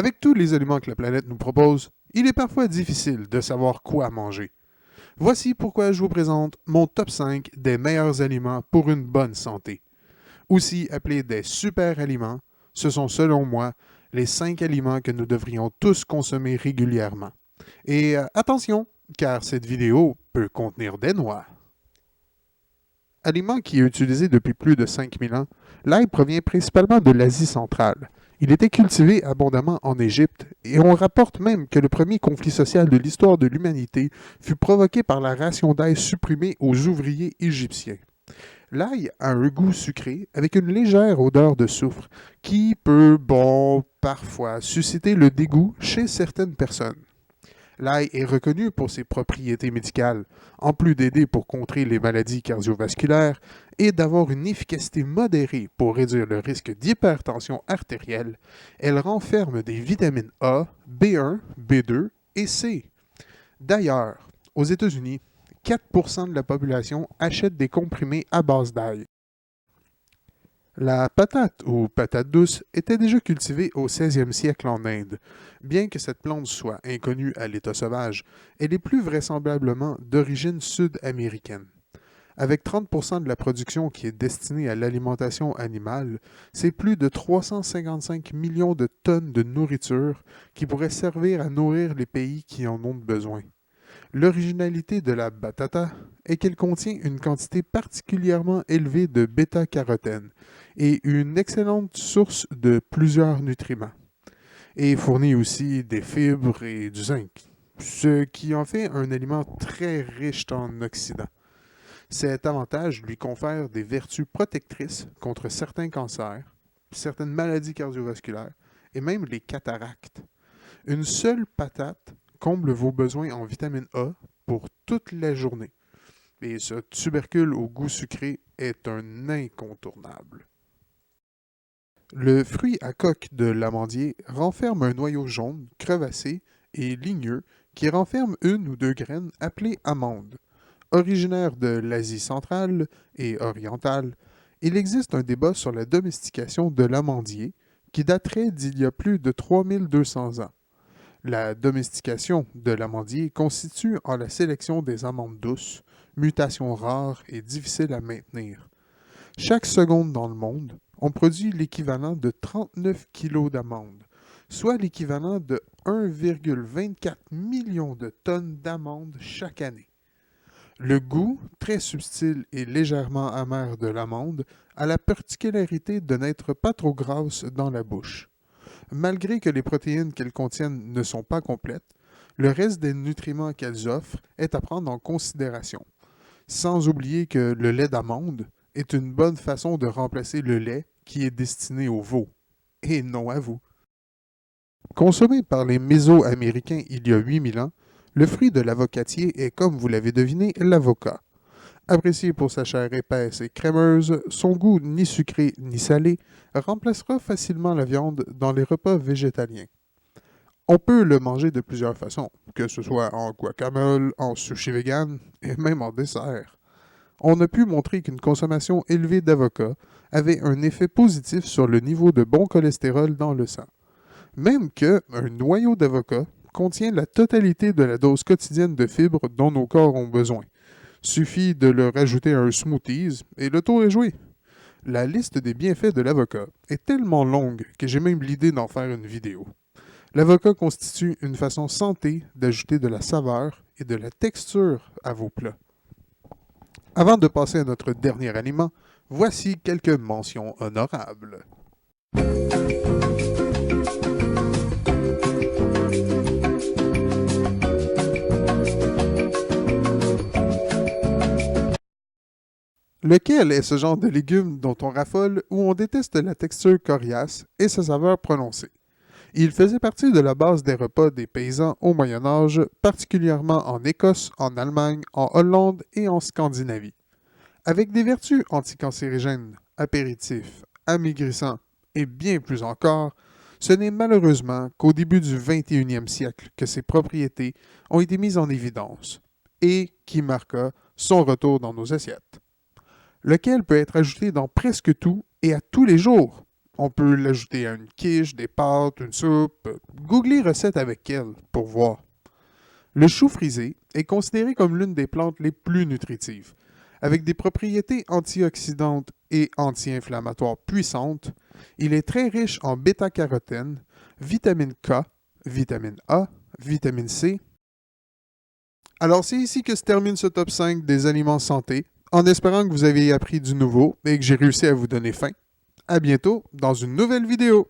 Avec tous les aliments que la planète nous propose, il est parfois difficile de savoir quoi manger. Voici pourquoi je vous présente mon top 5 des meilleurs aliments pour une bonne santé. Aussi appelés des super aliments, ce sont selon moi les 5 aliments que nous devrions tous consommer régulièrement. Et attention, car cette vidéo peut contenir des noix. Aliment qui est utilisé depuis plus de 5000 ans, l'ail provient principalement de l'Asie centrale. Il était cultivé abondamment en Égypte et on rapporte même que le premier conflit social de l'histoire de l'humanité fut provoqué par la ration d'ail supprimée aux ouvriers égyptiens. L'ail a un goût sucré avec une légère odeur de soufre qui peut, parfois susciter le dégoût chez certaines personnes. L'ail est reconnu pour ses propriétés médicales, en plus d'aider pour contrer les maladies cardiovasculaires et d'avoir une efficacité modérée pour réduire le risque d'hypertension artérielle. Elle renferme des vitamines A, B1, B2 et C. D'ailleurs, aux États-Unis, 4% de la population achète des comprimés à base d'ail. La patate ou patate douce était déjà cultivée au 16e siècle en Inde. Bien que cette plante soit inconnue à l'état sauvage, elle est plus vraisemblablement d'origine sud-américaine. Avec 30% de la production qui est destinée à l'alimentation animale, c'est plus de 355 millions de tonnes de nourriture qui pourraient servir à nourrir les pays qui en ont besoin. L'originalité de la batata est qu'elle contient une quantité particulièrement élevée de bêta-carotène et une excellente source de plusieurs nutriments, et fournit aussi des fibres et du zinc, ce qui en fait un aliment très riche en oxydants. Cet avantage lui confère des vertus protectrices contre certains cancers, certaines maladies cardiovasculaires et même les cataractes. Une seule patate comble vos besoins en vitamine A pour toute la journée. Et ce tubercule au goût sucré est un incontournable. Le fruit à coque de l'amandier renferme un noyau jaune, crevassé et ligneux qui renferme une ou deux graines appelées amandes. Originaire de l'Asie centrale et orientale, il existe un débat sur la domestication de l'amandier qui daterait d'il y a plus de 3200 ans. La domestication de l'amandier consiste en la sélection des amandes douces, mutation rare et difficile à maintenir. Chaque seconde dans le monde, on produit l'équivalent de 39 kg d'amandes, soit l'équivalent de 1,24 million de tonnes d'amandes chaque année. Le goût, très subtil et légèrement amer de l'amande, a la particularité de n'être pas trop grasse dans la bouche. Malgré que les protéines qu'elles contiennent ne sont pas complètes, le reste des nutriments qu'elles offrent est à prendre en considération. Sans oublier que le lait d'amande est une bonne façon de remplacer le lait qui est destiné aux veaux, et non à vous. Consommé par les Mésoaméricains il y a 8000 ans, le fruit de l'avocatier est, comme vous l'avez deviné, l'avocat. Apprécié pour sa chair épaisse et crémeuse, son goût ni sucré ni salé remplacera facilement la viande dans les repas végétaliens. On peut le manger de plusieurs façons, que ce soit en guacamole, en sushi vegan et même en dessert. On a pu montrer qu'une consommation élevée d'avocat avait un effet positif sur le niveau de bon cholestérol dans le sang. Même que un noyau d'avocat contient la totalité de la dose quotidienne de fibres dont nos corps ont besoin. Suffit de le rajouter à un smoothies et le tour est joué. La liste des bienfaits de l'avocat est tellement longue que j'ai même l'idée d'en faire une vidéo. L'avocat constitue une façon santé d'ajouter de la saveur et de la texture à vos plats. Avant de passer à notre dernier aliment, voici quelques mentions honorables. Lequel est ce genre de légume dont on raffole ou on déteste la texture coriace et sa saveur prononcée? Il faisait partie de la base des repas des paysans au Moyen Âge, particulièrement en Écosse, en Allemagne, en Hollande et en Scandinavie. Avec des vertus anticancérigènes, apéritifs, amaigrissants et bien plus encore, ce n'est malheureusement qu'au début du 21e siècle que ses propriétés ont été mises en évidence et qui marqua son retour dans nos assiettes. Lequel peut être ajouté dans presque tout et à tous les jours. On peut l'ajouter à une quiche, des pâtes, une soupe. Googlez recette avec elle pour voir. Le chou frisé est considéré comme l'une des plantes les plus nutritives. Avec des propriétés antioxydantes et anti-inflammatoires puissantes, il est très riche en bêta-carotène, vitamine K, vitamine A, vitamine C. Alors c'est ici que se termine ce top 5 des aliments santé, en espérant que vous avez appris du nouveau et que j'ai réussi à vous donner faim. À bientôt dans une nouvelle vidéo.